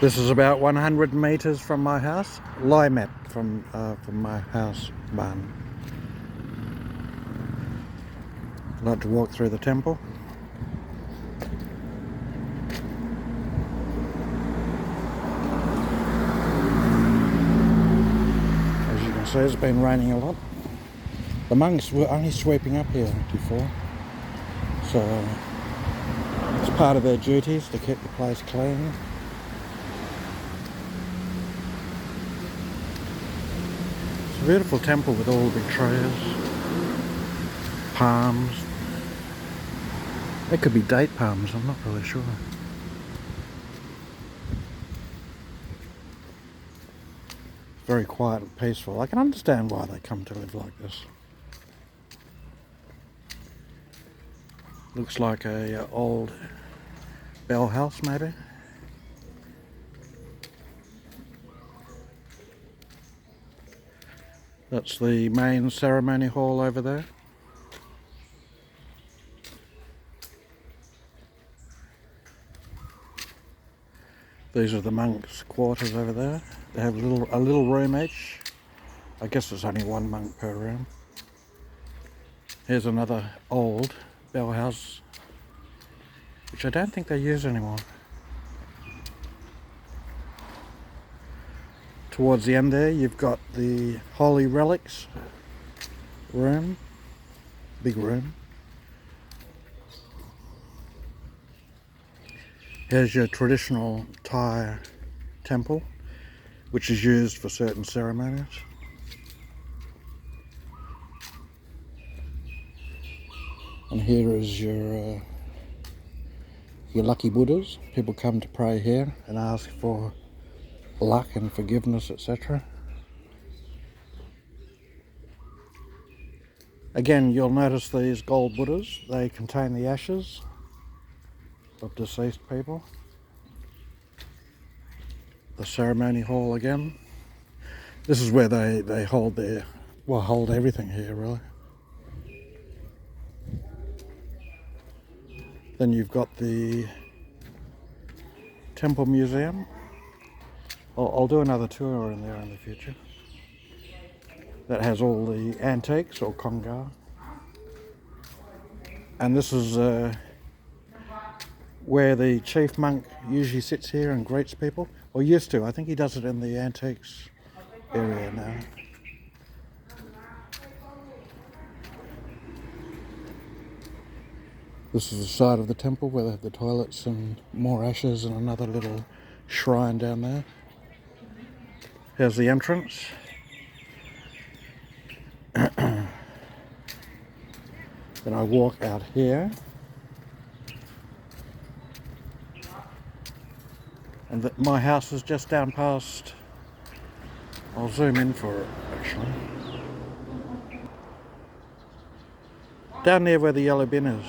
This is about 100 meters from my house. Lie map from my house barn. I'd like to walk through the temple. As you can see, it's been raining a lot. The monks were only sweeping up here before, so it's part of their duties to keep the place clean. It's a beautiful temple with all the big trees, palms. It could be date palms, I'm not really sure. Very quiet and peaceful. I can understand why they come to live like this. Looks like a old bell house maybe. That's the main ceremony hall over there. These are the monks' quarters over there. They have a little room each. I guess there's only one monk per room. Here's another old bell house, which I don't think they use anymore. Towards the end there, you've got the holy relics room, big room. Here's your traditional Thai temple, which is used for certain ceremonies. And here is your lucky Buddhas. People come to pray here and ask for luck and forgiveness, etc. Again, you'll notice these gold Buddhas. They contain the ashes of deceased people. The ceremony hall again. This is where they hold hold everything here really. Then you've got the temple museum. I'll do another tour in there in the future. That has all the antiques or konga. And this is where the chief monk usually sits here and greets people. Or used to. I think he does it in the antiques area now. This is the side of the temple where they have the toilets and more ashes and another little shrine down there. Here's the entrance. Then I walk out here. And my house is just down past. I'll zoom in for it actually. Down there where the yellow bin is.